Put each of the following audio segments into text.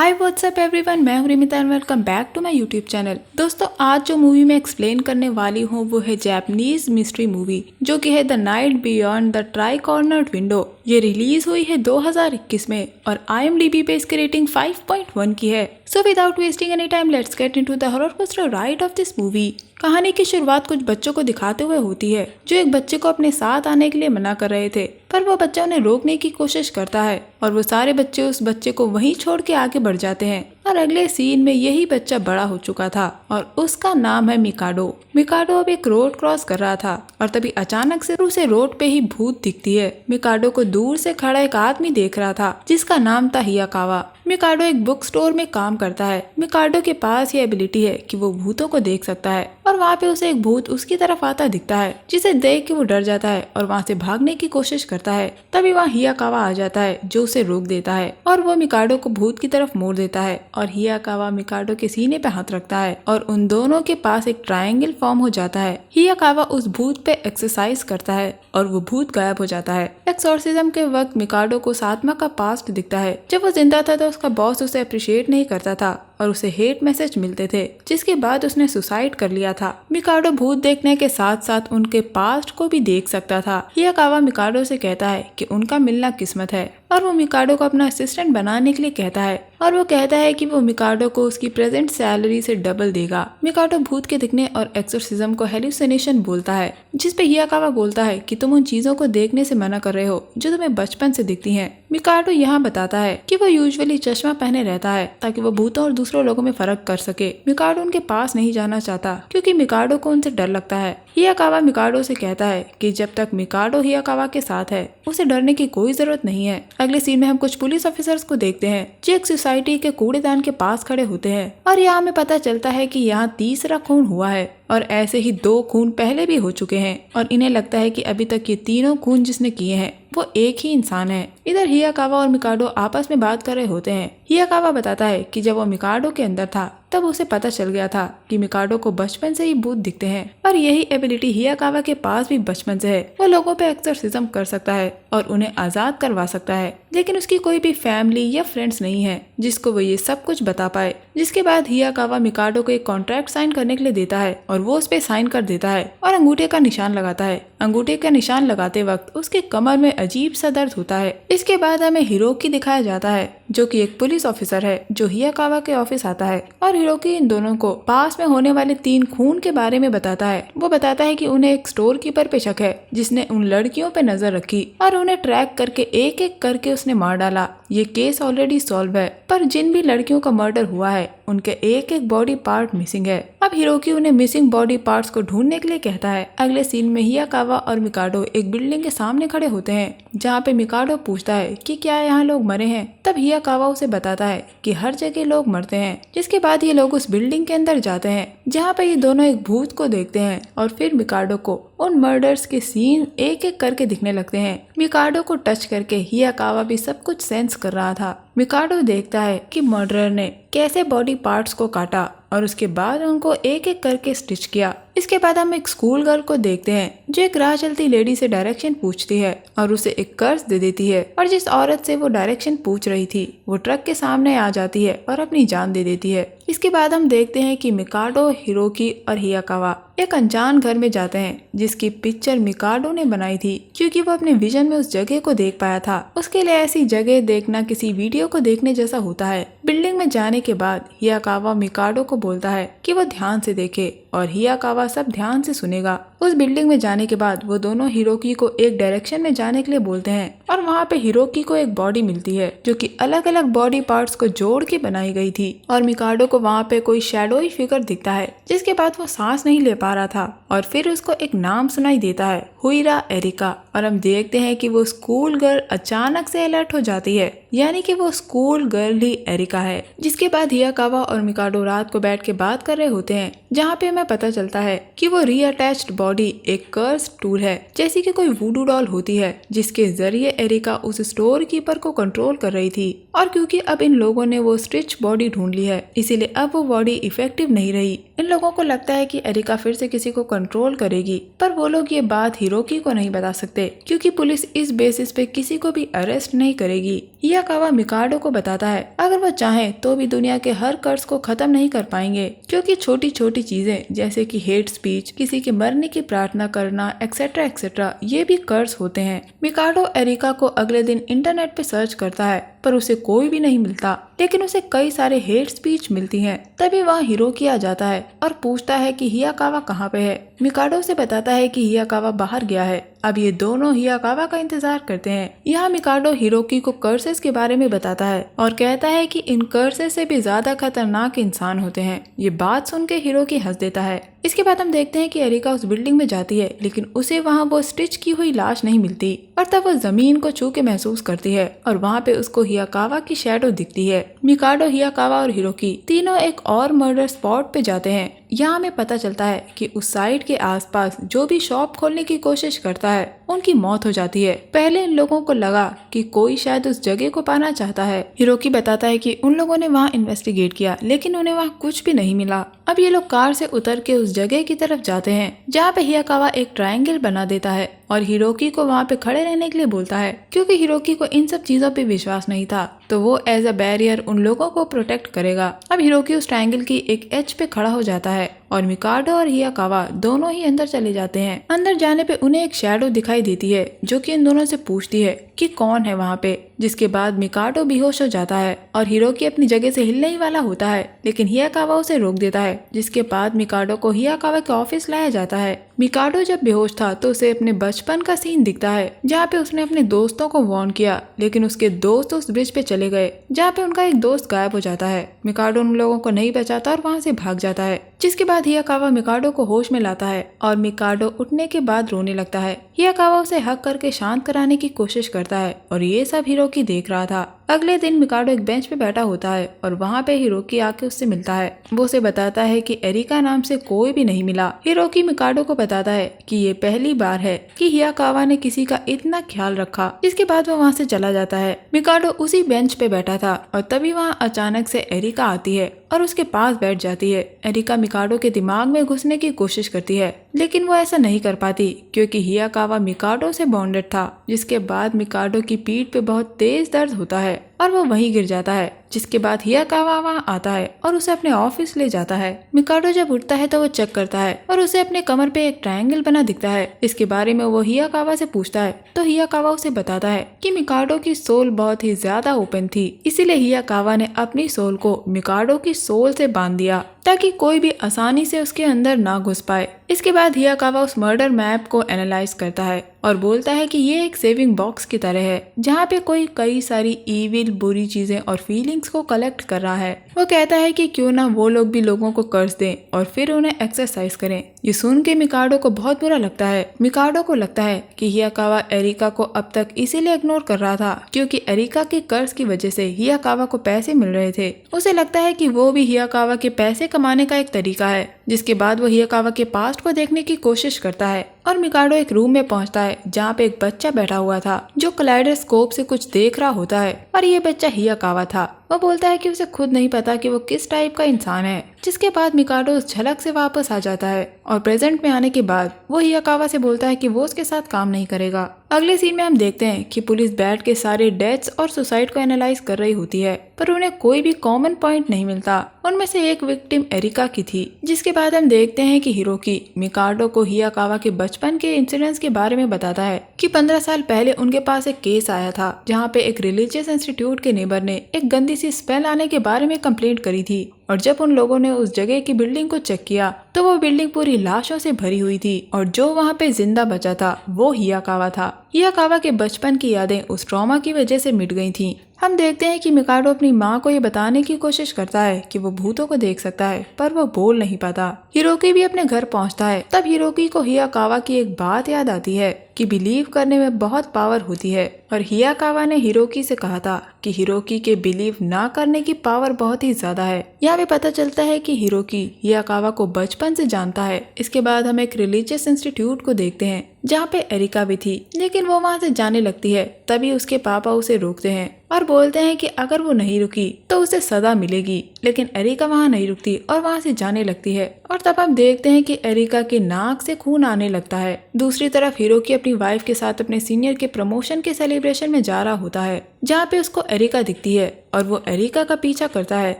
Hi what's up everyone, मैं हूं Rimita and welcome back to my YouTube channel. दोस्तों, आज जो मूवी मैं एक्सप्लेन करने वाली हूं वो है जापानीज मिस्ट्री मूवी जो कि है the night beyond the try cornered window. ये रिलीज हुई है 2021 में और IMDb पे इसकी रेटिंग 5.1 की है। So without wasting any time let's get into the horror coaster ride of this movie. कहानी की शुरुआत कुछ बच्चों को दिखाते हुए होती है जो एक बच्चे को अपने साथ आने के लिए मना कर रहे थे, पर वो बच्चा उन्हें रोकने की कोशिश करता है और वो सारे बच्चे उस बच्चे को वहीं छोड़ के आगे बढ़ जाते हैं। और अगले सीन में यही बच्चा बड़ा हो चुका था और उसका नाम है मिकाडो। मिकाडो अब एक रोड क्रॉस कर रहा था और तभी अचानक से उसे रोड पे ही भूत दिखती है। मिकाडो को दूर से खड़ा एक आदमी देख रहा था जिसका नाम था हियाकावा। मिकाडो एक बुक स्टोर में काम करता है। मिकाडो के पास ये एबिलिटी है कि वो भूतों को देख सकता है और वहाँ पे उसे एक भूत उसकी तरफ आता दिखता है जिसे देख के वो डर जाता है और वहाँ से भागने की कोशिश करता है। तभी वहाँ हियाकावा आ जाता है जो उसे रोक देता है और वो मिकाडो को भूत की तरफ मोड़ देता है और हियाकावा मिकाडो के सीने पे हाथ रखता है और उन दोनों के पास एक ट्रायंगल फॉर्म हो जाता है। हियाकावा उस भूत पे एक्सरसाइज करता है और वो भूत गायब हो जाता है। एक्सोर्सिज्म के वक्त मिकाडो को उस आत्मा का पास्ट दिखता है। जब वो जिंदा था तो उसका बॉस उसे अप्रिशिएट नहीं करता था और उसे हेट मैसेज मिलते थे, जिसके बाद उसने सुसाइड कर लिया था। मिकाडो भूत देखने के साथ साथ उनके पास्ट को भी देख सकता था। हियाकावा मिकाडो से कहता है कि उनका मिलना किस्मत है और वो मिकाडो को अपना असिस्टेंट बनाने के लिए कहता है और वो कहता है कि वो मिकाडो को उसकी प्रेजेंट सैलरी से डबल देगा। मिकाडो भूत के दिखने और एक्सोर्सिज्म को हेलुसिनेशन बोलता है, जिसपे हियाकावा बोलता है कि तुम उन चीजों को देखने से मना कर रहे हो जो तुम्हें बचपन से दिखती हैं। मिकाडो यहाँ बताता है कि वो यूजुअली चश्मा पहने रहता है ताकि वो भूतों और दूसरों लोगों में फर्क कर सके। मिकाडो उनके पास नहीं जाना चाहता क्योंकि मिकाडो को उनसे डर लगता है। हियाकावा मिकाडो से कहता है कि जब तक मिकाडो हियाकावा के साथ है उसे डरने की कोई जरूरत नहीं है। अगले सीन में हम कुछ पुलिस ऑफिसर्स को देखते हैं जो एक सोसाइटी के कूड़ेदान के पास खड़े होते हैं और यहाँ हमें पता चलता है कि यहाँ तीसरा खून हुआ है और ऐसे ही 2 खून पहले भी हो चुके हैं और इन्हें लगता है कि अभी तक ये तीनों खून जिसने किए हैं वो एक ही इंसान है। इधर हियाकावा और मिकाडो आपस में बात कर रहे होते हैं। हियाकावा बताता है कि जब वो मिकाडो के अंदर था तब उसे पता चल गया था कि मिकाडो को बचपन से ही भूत दिखते हैं और यही एबिलिटी हियाकावा के पास भी बचपन से है। वो लोगों पे एक्सोर्सिज्म कर सकता है और उन्हें आजाद करवा सकता है, लेकिन उसकी कोई भी फैमिली या फ्रेंड्स नहीं है जिसको वो ये सब कुछ बता पाए। जिसके बाद हियाकावा मिकाडो को एक कॉन्ट्रैक्ट साइन करने के लिए देता है और वो उस पे साइन कर देता है और अंगूठे का निशान लगाता है। अंगूठे का निशान लगाते वक्त उसके कमर में अजीब सा दर्द होता है। इसके बाद हमें हिरोकी दिखाया जाता है जो कि एक पुलिस ऑफिसर है जो हियाकावा के ऑफिस आता है और हिरोकी इन दोनों को पास में होने वाले 3 खून के बारे में बताता है। वो बताता है कि उन्हें एक स्टोर कीपर पे शक है जिसने उन लड़कियों पे नजर रखी और उन्हें ट्रैक करके एक एक करके उसने मार डाला। ये केस ऑलरेडी सॉल्व है, पर जिन भी लड़कियों का मर्डर हुआ है उनके एक एक बॉडी पार्ट मिसिंग है। अब हिरोकी उन्हें मिसिंग बॉडी पार्ट्स को ढूंढने के लिए कहता है। अगले सीन में हियाकावा और मिकाडो एक बिल्डिंग के सामने खड़े होते हैं जहाँ पे मिकाडो पूछता है कि क्या यहाँ लोग मरे हैं। तब हियाकावा उसे बताता है कि हर जगह लोग मरते हैं। जिसके बाद ये लोग उस बिल्डिंग के अंदर जाते हैं जहाँ पे ये दोनों एक भूत को देखते हैं और फिर मिकाडो को उन मर्डर्स के सीन एक एक करके दिखने लगते हैं। मिकाडो को टच करके हियाकावा भी सब कुछ सेंस कर रहा था। मिकाडो देखता है कि मर्डरर ने कैसे बॉडी पार्ट्स को काटा और उसके बाद उनको एक एक करके स्टिच किया। इसके बाद हम एक स्कूल गर्ल को देखते हैं जो एक राह चलती लेडी से डायरेक्शन पूछती है और उसे एक कर्ज दे देती है और जिस औरत से वो डायरेक्शन पूछ रही थी वो ट्रक के सामने आ जाती है और अपनी जान दे देती है। इसके बाद हम देखते हैं कि मिकाडो, हिरोकी और हियाकावा एक अनजान घर में जाते हैं जिसकी पिक्चर मिकाडो ने बनाई थी क्योंकि वो अपने विजन में उस जगह को देख पाया था। उसके लिए ऐसी जगह देखना किसी वीडियो को देखने जैसा होता है। बिल्डिंग में जाने के बाद हियाकावा मिकाडो को बोलता है कि वो ध्यान से देखे और हियाकावा सब ध्यान से सुनेगा। उस बिल्डिंग में जाने के बाद वो दोनों हिरोकी को एक डायरेक्शन में जाने के लिए बोलते हैं और वहाँ पे हिरोकी को एक बॉडी मिलती है जो कि अलग अलग बॉडी पार्ट्स को जोड़ के बनाई गई थी और मिकाडो को वहाँ पे कोई शैडोई फिगर दिखता है। जिसके बाद वो सांस नहीं ले पा रहा था और फिर उसको एक नाम सुनाई देता है, हुइरा एरिका, और हम देखते हैं कि वो स्कूल गर्ल अचानक से अलर्ट हो जाती है, यानी कि वो स्कूल गर्ल ही एरिका है। जिसके बाद हियाकावा और मिकाडो रात को बैठ के बात कर रहे होते हैं जहाँ पे हमें पता चलता है कि वो रीअटैच्ड बॉडी एक कर्स टूल है, जैसी कि कोई वूडू डॉल होती है जिसके जरिए एरिका उस स्टोर कीपर को कंट्रोल कर रही थी। और क्योंकि अब इन लोगों ने वो स्टिच बॉडी ढूंढ ली है इसीलिए अब वो बॉडी इफेक्टिव नहीं रही। इन लोगों को लगता है कि एरिका फिर से किसी को कंट्रोल करेगी, पर वो लोग ये बात हिरोकी को नहीं बता सकते क्योंकि पुलिस इस बेसिस पे किसी को भी अरेस्ट नहीं करेगी। हियाकावा मिकाडो को बताता है अगर वो चाहे तो भी दुनिया के हर कर्ज को खत्म नहीं कर पाएंगे, क्योंकि छोटी छोटी चीजें जैसे कि हेट स्पीच, किसी के मरने की प्रार्थना करना, एक्सेट्रा एक्सेट्रा, ये भी कर्ज होते हैं। मिकाडो एरिका को अगले दिन इंटरनेट पे सर्च करता है पर उसे कोई भी नहीं मिलता, लेकिन उसे कई सारे हेट स्पीच मिलती हैं। तभी वहाँ हिरोकी आ जाता है और पूछता है कि हियाकावा कहाँ पे है। मिकाडो उसे बताता है कि हियाकावा बाहर गया है। अब ये दोनों हियाकावा का इंतजार करते हैं। यहाँ मिकाडो हिरोकी को कर्सेस के बारे में बताता है और कहता है कि इन कर्सेस से भी ज्यादा खतरनाक इंसान होते हैं। ये बात सुन के हिरोकी हंस देता है। इसके बाद हम देखते हैं कि एरिका उस बिल्डिंग में जाती है, लेकिन उसे वहाँ वो स्टिच की हुई लाश नहीं मिलती और तब वो जमीन को छू के महसूस करती है और वहाँ पे उसको हियाकावा की शैडो दिखती है। मिकाडो, हियाकावा और हिरोकी तीनों एक और मर्डर स्पॉट पे जाते हैं। यहाँ हमें पता चलता है कि उस साइट के आसपास जो भी शॉप खोलने की कोशिश करता है उनकी मौत हो जाती है। पहले इन लोगों को लगा कि कोई शायद उस जगह को पाना चाहता है। हिरोकी बताता है कि उन लोगों ने वहाँ इन्वेस्टिगेट किया, लेकिन उन्हें वहाँ कुछ भी नहीं मिला। अब ये लोग कार से उतर के उस जगह की तरफ जाते हैं जहाँ पे हियाकावा एक ट्रायंगल बना देता है और हिरोकी को वहाँ पे खड़े रहने के लिए बोलता है, क्योंकि हिरोकी को इन सब चीजों पे विश्वास नहीं था, तो वो एज अ बैरियर उन लोगों को प्रोटेक्ट करेगा। अब हिरोकी उस ट्रायंगल की एक एज पे खड़ा हो जाता है और मिकाडो और हियाकावा दोनों ही अंदर चले जाते हैं। अंदर जाने पे उन्हें एक शैडो दिखाई देती है जो कि इन दोनों से पूछती है कि कौन है वहाँ पे, जिसके बाद मिकाडो बेहोश हो जाता है और हिरोकी अपनी जगह से हिलने ही वाला होता है, लेकिन हियाकावा उसे रोक देता है, जिसके बाद मिकाडो को हियाकावा के ऑफिस लाया जाता है। मिकाडो जब बेहोश था तो उसे अपने बचपन का सीन दिखता है जहाँ पे उसने अपने दोस्तों को वार्न किया, लेकिन उसके दोस्त उस ब्रिज पे चले गए जहाँ पे उनका एक दोस्त गायब हो जाता है। मिकाडो उन लोगों को नहीं बचाता और वहाँ से भाग जाता है, जिसके बाद हियाकावा मिकाडो को होश में लाता है और मिकाडो उठने के बाद रोने लगता है। हियाकावा उसे हक करके शांत कराने की कोशिश करता है और ये सब हिरोकी देख रहा था। अगले दिन मिकाडो एक बेंच पे बैठा होता है और वहाँ पे हिरोकी आके उससे मिलता है। वो उसे बताता है कि एरिका नाम से कोई भी नहीं मिला। हिरोकी मिकाडो को बताता है कि ये पहली बार है कि हियाकावा ने किसी का इतना ख्याल रखा। इसके बाद वो वहाँ से चला जाता है। मिकाडो उसी बेंच पे बैठा था और तभी वहाँ अचानक से एरिका आती है और उसके पास बैठ जाती है। एरिका मिकाडो के दिमाग में घुसने की कोशिश करती है, लेकिन वो ऐसा नहीं कर पाती क्योंकि हियाकावा मिकाडो से बॉन्डेड था। जिसके बाद मिकाडो की पीठ पे बहुत तेज दर्द होता है और वो वहीं गिर जाता है, जिसके बाद हियाकावा वहाँ आता है और उसे अपने ऑफिस ले जाता है। मिकाडो जब उठता है तो वो चेक करता है और उसे अपने कमर पे एक ट्रायंगल बना दिखता है। इसके बारे में वो हियाकावा से पूछता है तो हियाकावा उसे बताता है कि मिकाडो की सोल बहुत ही ज्यादा ओपन थी, इसीलिए हियाकावा ने अपनी सोल को मिकाडो की सोल से बांध दिया ताकि कोई भी आसानी से उसके अंदर ना घुस पाए। इसके बाद हियाकावा उस मर्डर मैप को एनालाइज करता है और बोलता है कि ये एक सेविंग बॉक्स की तरह है जहाँ पे कोई कई सारी इविल बुरी चीजें और फीलिंग्स को कलेक्ट कर रहा है। वो कहता है कि क्यों ना वो लोग भी लोगों को कर्ज दें और फिर उन्हें एक्सरसाइज करें। ये सुन के मिकाडो को बहुत बुरा लगता है। मिकाडो को लगता है कि हियाकावा एरिका को अब तक इसीलिए इग्नोर कर रहा था क्योंकि एरिका के कर्ज की वजह से हियाकावा को पैसे मिल रहे थे। उसे लगता है कि वो भी हियाकावा के पैसे कमाने का एक तरीका है। जिसके बाद वो हियाकावा के पास्ट को देखने की कोशिश करता है और मिकाडो एक रूम में पहुंचता है जहाँ पे एक बच्चा बैठा हुआ था जो कलाइडोस्कोप से कुछ देख रहा होता है और ये बच्चा हियाकावा था। वो बोलता है कि उसे खुद नहीं पता कि वो किस टाइप का इंसान है। जिसके बाद मिकाडो उस झलक से वापस आ जाता है और प्रेजेंट में आने के बाद वो हियाकावा से बोलता है कि वो उसके साथ काम नहीं करेगा। अगले सीन में हम देखते हैं कि पुलिस बैठ के सारे डेथ्स और सुसाइड को एनालाइज कर रही होती है, पर उन्हें कोई भी कॉमन पॉइंट नहीं मिलता। उनमें से एक विक्टिम एरिका की थी। जिसके बाद हम देखते हैं कि हिरोकी मिकाडो को हियाकावा के बचपन के इंसिडेंट्स के बारे में बताता है कि 15 साल पहले उनके पास एक केस आया था जहाँ पे एक रिलीजियस इंस्टीट्यूट के नेबर ने एक गंदी सी स्मेल आने के बारे में कंप्लेंट करी थी और जब उन लोगों ने उस जगह की बिल्डिंग को चेक किया तो वो बिल्डिंग पूरी लाशों से भरी हुई थी और जो वहाँ पे जिंदा बचा था वो हियाकावा था। हियाकावा के बचपन की यादें उस ट्रॉमा की वजह से मिट गई थी। हम देखते हैं कि मिकाडो अपनी माँ को ये बताने की कोशिश करता है कि वो भूतों को देख सकता है, पर वो बोल नहीं पाता। हिरोकी भी अपने घर पहुंचता है। तब हिरोकी को हियाकावा की एक बात याद आती है कि बिलीव करने में बहुत पावर होती है और हियाकावा ने हिरोकी से कहा था कि हिरोकी के बिलीव ना करने की पावर बहुत ही ज्यादा है। यहाँ भी पता चलता है कि हिरोकी हियाकावा को बचपन से जानता है। इसके बाद हम एक रिलीजियस इंस्टीट्यूट को देखते हैं जहाँ पे एरिका भी थी, लेकिन वो वहाँ से जाने लगती है। तभी उसके पापा उसे रोकते हैं और बोलते हैं कि अगर वो नहीं रुकी तो उसे सजा मिलेगी, लेकिन एरिका वहाँ नहीं रुकती और वहाँ से जाने लगती है। और तब हम देखते हैं कि एरिका के नाक से खून आने लगता है। दूसरी तरफ हिरोकी अपनी वाइफ के साथ अपने सीनियर के प्रमोशन के सेलिब्रेशन में जा रहा होता है जहाँ पे उसको एरिका दिखती है और वो एरिका का पीछा करता है।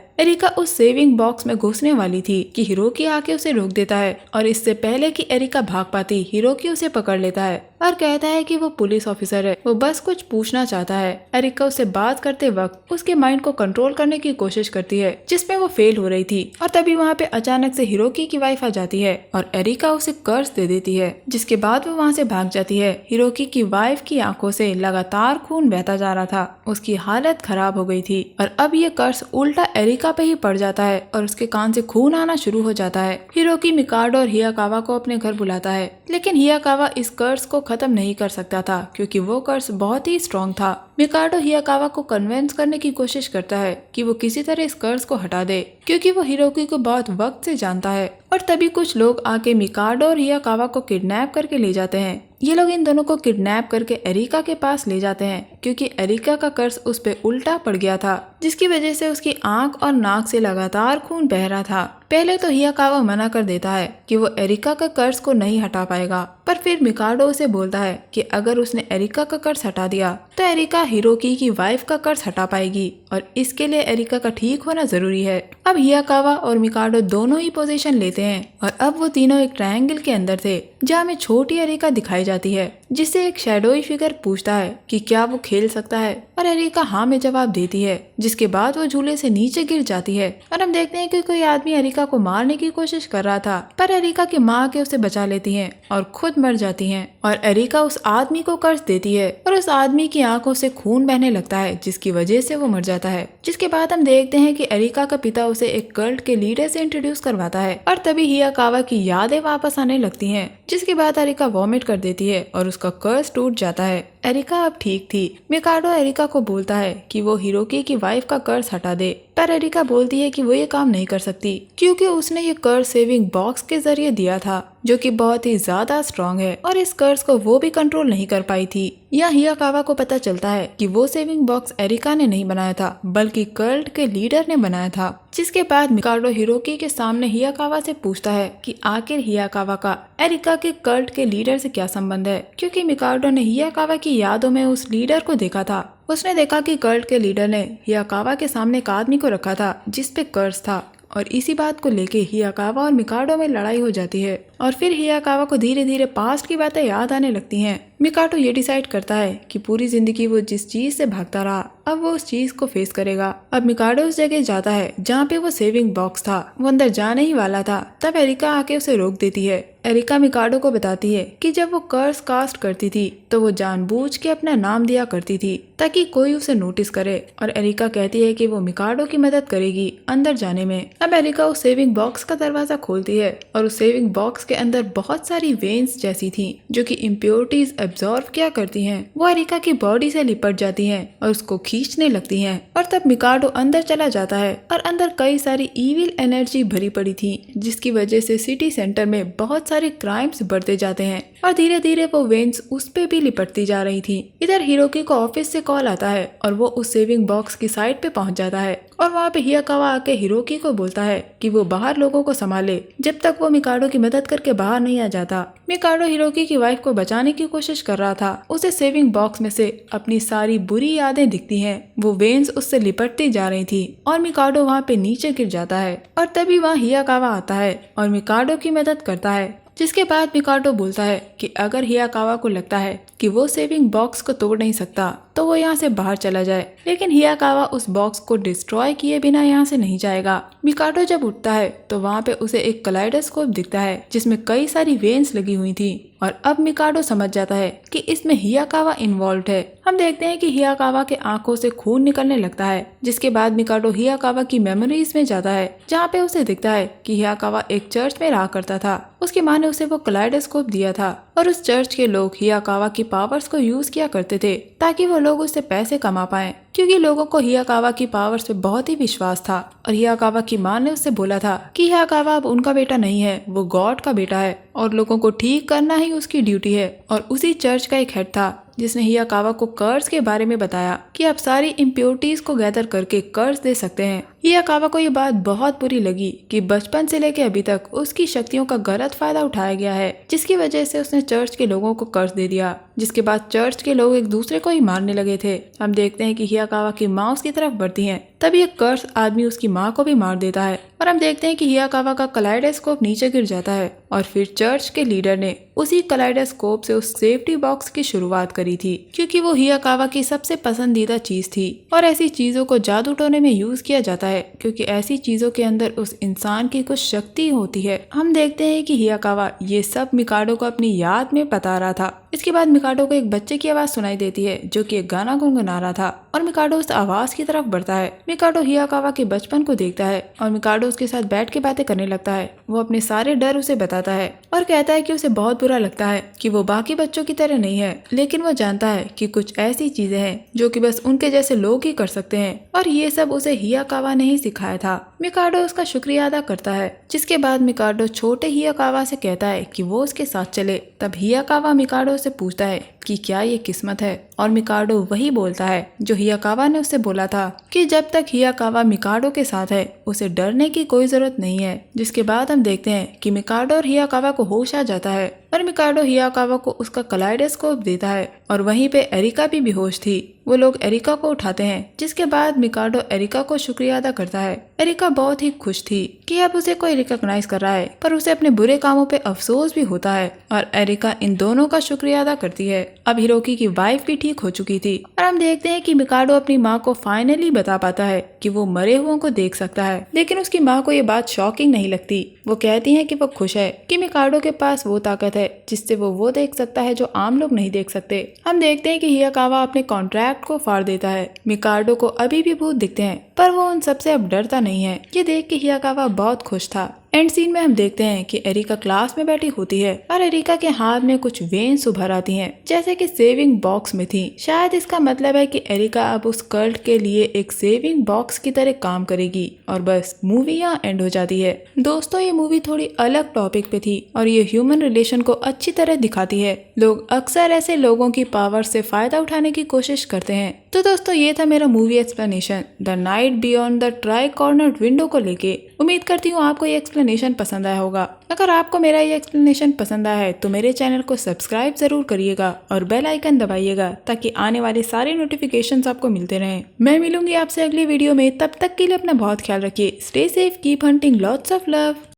एरिका उस सेविंग बॉक्स में घुसने वाली थी कि हिरोकी आके उसे रोक देता है और इससे पहले कि एरिका भाग पाती, हिरोकी उसे पकड़ लेता है और कहता है कि वो पुलिस ऑफिसर है, वो बस कुछ पूछना चाहता है। एरिका उससे बात करते वक्त उसके माइंड को कंट्रोल करने की कोशिश करती है जिसमें वो फेल हो रही थी और तभी वहाँ पे अचानक से हिरोकी की वाइफ आ जाती है और एरिका उसे कर्ज दे देती है, जिसके बाद वो वहाँ से भाग जाती है। हिरोकी की वाइफ की आंखों से लगातार खून बहता जा रहा था, उसकी हालत खराब हो गई थी और अब ये कर्ज उल्टा एरिका पे ही पड़ जाता है और उसके कान से खून आना शुरू हो जाता है। हिरोकी मिकाडो और हियाकावा को अपने घर बुलाता है, लेकिन हियाकावा इस कर्ज को खत्म नहीं कर सकता था क्योंकि वो कर्ज बहुत ही स्ट्रॉन्ग था। मिकाडो हियाकावा को कन्विंस करने की कोशिश करता है कि वो किसी तरह इस कर्ज को हटा दे क्योंकि वो हिरोकी को बहुत वक्त से जानता है। और तभी कुछ लोग आके मिकाडो और हियाकावा को किडनैप करके ले जाते हैं। ये लोग इन दोनों को किडनैप करके एरिका के पास ले जाते हैं क्योंकि एरिका का कर्ज उस पे उल्टा पड़ गया था, जिसकी वजह से उसकी आंख और नाक से लगातार खून बह रहा था। पहले तो हियाकावा मना कर देता है कि वो एरिका का कर्ज को नहीं हटा पाएगा, पर फिर मिकाडो उसे बोलता है कि अगर उसने एरिका का कर्ज हटा दिया तो एरिका हिरोकी की वाइफ का कर्ज हटा पाएगी और इसके लिए एरिका का ठीक होना जरूरी है। अब हियाकावा और मिकाडो दोनों ही पोजीशन लेते हैं और अब वो तीनों एक ट्रायंगल के अंदर थे जहाँ में छोटी एरिका दिखाई जाती है, जिससे एक शैडोई फिगर पूछता है कि क्या वो खेल सकता है और एरिका हाँ में जवाब देती है, जिसके बाद वो झूले से नीचे गिर जाती है और हम देखते हैं कि कोई आदमी एरिका को मारने की कोशिश कर रहा था, पर एरिका की माँ के उसे बचा लेती है और खुद मर जाती है और एरिका उस आदमी को कर्ज देती है और उस आदमी की आंखों से खून बहने लगता है जिसकी वजह से वो मर जाता है। जिसके बाद हम देखते हैं कि एरिका का पिता उसे एक कल्ट के लीडर से इंट्रोड्यूस करवाता है और तभी हियाकावा की यादें वापस आने लगती हैं, जिसके बाद एरिका वॉमिट कर देती है और उसका कर्ज टूट जाता है। एरिका अब ठीक थी। मिकाडो एरिका को बोलता है कि वो हिरोकी की वाइफ का कर्ज हटा दे, पर एरिका बोलती है कि वो ये काम नहीं कर सकती क्योंकि उसने ये कर्ज सेविंग बॉक्स के जरिए दिया था जो कि बहुत ही ज्यादा स्ट्रॉन्ग है और इस कर्ज को वो भी कंट्रोल नहीं कर पाई थी। यहाँ हियाकावा को पता चलता है कि वो सेविंग बॉक्स एरिका ने नहीं बनाया था बल्कि कल्ट के लीडर ने बनाया था। जिसके बाद मिकाडो हिरोकी के सामने हियाकावा से पूछता है कि आखिर हियाकावा का एरिका के कल्ट के लीडर से क्या संबंध है, क्योंकि मिकाडो ने हियाकावा की यादों में उस लीडर को देखा था। उसने देखा कि कल्ट के लीडर ने हियाकावा के सामने एक आदमी को रखा था जिस पे कर्ज था और इसी बात को लेके हियाकावा और मिकाडो में लड़ाई हो जाती है और फिर हियाकावा को धीरे धीरे पास्ट की बातें याद आने लगती हैं। मिकाडो ये डिसाइड करता है कि पूरी जिंदगी वो जिस चीज से भागता रहा अब वो उस चीज को फेस करेगा। अब मिकाडो उस जगह जाता है जहाँ पे वो सेविंग बॉक्स था, वो अंदर जाने ही वाला था, तब एरिका आके उसे रोक देती है। एरिका मिकाडो को बताती है कि जब वो कर्ज कास्ट करती थी तो वो जानबूझ के अपना नाम दिया करती थी ताकि कोई उसे नोटिस करे और एरिका कहती है कि वो मिकाडो की मदद करेगी अंदर जाने में। अब एरिका उस सेविंग बॉक्स का दरवाजा खोलती है और उस सेविंग बॉक्स के अंदर बहुत सारी वेन्स जैसी थी जो कि इम्प्योरिटीज एब्जॉर्ब क्या करती हैं। वो एरिका की बॉडी से लिपट जाती हैं और उसको खींचने लगती हैं और तब मिकाडो अंदर चला जाता है और अंदर कई सारी इविल एनर्जी भरी पड़ी थी जिसकी वजह से सिटी सेंटर में बहुत सारे क्राइम्स बढ़ते जाते हैं और धीरे धीरे वो वेन्स उस पे भी लिपटती जा रही थी। इधर हिरोकी को ऑफिस से कॉल आता है और वो उस सेविंग बॉक्स की साइड पे पहुंच जाता है और वहाँ पे हियाकावा आके हिरोकी को बोलता है कि वो बाहर लोगों को संभाले जब तक वो मिकाडो की मदद करके बाहर नहीं आ जाता। मिकाडो हिरोकी की वाइफ को बचाने की कोशिश कर रहा था। उसे सेविंग बॉक्स में से अपनी सारी बुरी यादें दिखती हैं, वो वेन्स उससे लिपटती जा रही थी और मिकाडो वहाँ पे नीचे गिर जाता है और तभी वहाँ हियाकावा आता है और मिकाडो की मदद करता है। जिसके बाद मिकाडो बोलता है कि अगर हियाकावा को लगता है कि वो सेविंग बॉक्स को तोड़ नहीं सकता तो वो यहाँ से बाहर चला जाए, लेकिन हियाकावा उस बॉक्स को डिस्ट्रॉय किए बिना यहाँ से नहीं जाएगा। मिकाडो जब उठता है तो वहाँ पे उसे एक कलाइडोस्कोप दिखता है जिसमें कई सारी वेन्स लगी हुई थी और अब मिकाडो समझ जाता है कि इसमें हियाकावा इन्वॉल्व है। हम देखते हैं कि हियाकावा के आंखों से खून निकलने लगता है। जिसके बाद मिकाडो हियाकावा की मेमोरीज में जाता है जहाँ पे उसे दिखता है कि हियाकावा एक चर्च में रहा करता था। उसकी माँ ने उसे वो कलाइडोस्कोप दिया था और उस चर्च के लोग हियाकावा की पावर्स को यूज किया करते थे ताकि वो लोग उससे पैसे कमा पाएं, क्योंकि लोगों को हियाकावा की पावर्स पे बहुत ही विश्वास था। और हियाकावा की माँ ने उससे बोला था कि हियाकावा अब उनका बेटा नहीं है, वो गॉड का बेटा है और लोगों को ठीक करना ही उसकी ड्यूटी है। और उसी चर्च का एक हेड था जिसने हियाकावा को कर्स के बारे में बताया कि आप सारी इम्प्योरिटीज को गैदर करके कर्स दे सकते हैं। हियाकावा को ये बात बहुत बुरी लगी कि बचपन से लेकर अभी तक उसकी शक्तियों का गलत फायदा उठाया गया है, जिसकी वजह से उसने चर्च के लोगों को कर्ज दे दिया, जिसके बाद चर्च के लोग एक दूसरे को ही मारने लगे थे। हम देखते हैं कि हियाकावा की माँ उसकी तरफ बढ़ती है, तभी एक कर्स आदमी उसकी माँ को भी मार देता है और हम देखते हैं कि हियाकावा का कलाइडोस्कोप नीचे गिर जाता है और फिर चर्च के लीडर ने उसी कलाइडोस्कोप से उस सेफ्टी बॉक्स की शुरुआत करी थी, क्योंकि वो हियाकावा की सबसे पसंदीदा चीज थी और ऐसी चीजों को जादू टोने में यूज किया जाता है क्योंकि ऐसी चीजों के अंदर उस इंसान की कुछ शक्ति होती है। हम देखते हैं कि हियाकावा ये सब मिकाडो को अपनी याद में बता रहा था। इसके बाद मिकाडो को एक बच्चे की आवाज सुनाई देती है जो कि एक गाना गुनगुना रहा था और मिकाडो उस आवाज की तरफ बढ़ता है। मिकाडो हियाकावा के बचपन को देखता है और मिकाडो उसके साथ बैठ के बातें करने लगता है। वो अपने सारे डर उसे बताता है और कहता है कि उसे बहुत बुरा लगता है कि वो बाकी बच्चों की तरह नहीं है, लेकिन वो जानता है कि कुछ ऐसी चीजें हैं जो कि बस उनके जैसे लोग ही कर सकते हैं और ये सब उसे हियाकावा ने ही सिखाया था। मिकाडो उसका शुक्रिया अदा करता है, जिसके बाद मिकाडो छोटे हियाकावा से कहता है कि वो उसके साथ चले। तब हियाकावा मिकाडो से पूछता है कि क्या ये किस्मत है और मिकाडो वही बोलता है जो हियाकावा ने उससे बोला था कि जब तक हियाकावा मिकाडो के साथ है उसे डरने की कोई जरूरत नहीं है। जिसके बाद हम देखते हैं कि मिकाडो और हियाकावा को होश आ जाता है और मिकाडो हियाकावा को उसका कलाइडोस्कोप देता है और वहीं पे एरिका भी बेहोश थी। वो लोग एरिका को उठाते हैं, जिसके बाद मिकाडो एरिका को शुक्रिया अदा करता है। एरिका बहुत ही खुश थी कि अब उसे कोई रिकॉग्नाइज कर रहा है, पर उसे अपने बुरे कामों पे अफसोस भी होता है और एरिका इन दोनों का शुक्रिया अदा करती है। अब हिरोकी की वाइफ भी ठीक हो चुकी थी और हम देखते हैं कि मिकाडो अपनी माँ को फाइनली बता पाता है कि वो मरे हुओं को देख सकता है, लेकिन उसकी माँ को ये बात शॉकिंग नहीं लगती। वो कहती है कि वो खुश है कि मिकाडो के पास वो ताकत है जिससे वो देख सकता है जो आम लोग नहीं देख सकते। हम देखते हैं कि हियाकावा अपने कॉन्ट्रैक्ट को फाड़ देता है। मिकाडो को अभी भी भूत दिखते हैं, पर वो उन सबसे अब डरता नहीं है। ये देख के हियाकावा बहुत खुश था। एंड सीन में हम देखते हैं कि एरिका क्लास में बैठी होती है और एरिका के हाथ में कुछ वेन्स उभर आती हैं, जैसे कि सेविंग बॉक्स में थी। शायद इसका मतलब है कि एरिका अब उस कल्ट के लिए एक सेविंग बॉक्स की तरह काम करेगी और बस मूवी यहाँ एंड हो जाती है। दोस्तों, ये मूवी थोड़ी अलग टॉपिक पे थी और ये ह्यूमन रिलेशन को अच्छी तरह दिखाती है। लोग अक्सर ऐसे लोगों की पावर से फायदा उठाने की कोशिश करते हैं। तो दोस्तों, ये था मेरा movie explanation the night beyond the try cornered window को लेके। उम्मीद करती हूँ आपको ये एक्सप्लेनेशन पसंद आया होगा। अगर आपको मेरा ये एक्सप्लेनेशन पसंद आया है तो मेरे चैनल को सब्सक्राइब जरूर करिएगा और बेल आइकन दबाइएगा ताकि आने वाले सारे नोटिफिकेशंस आपको मिलते रहें। मैं मिलूंगी आपसे अगली वीडियो में, तब तक के लिए अपना बहुत ख्याल रखिए। Stay safe, keep hunting, lots of love.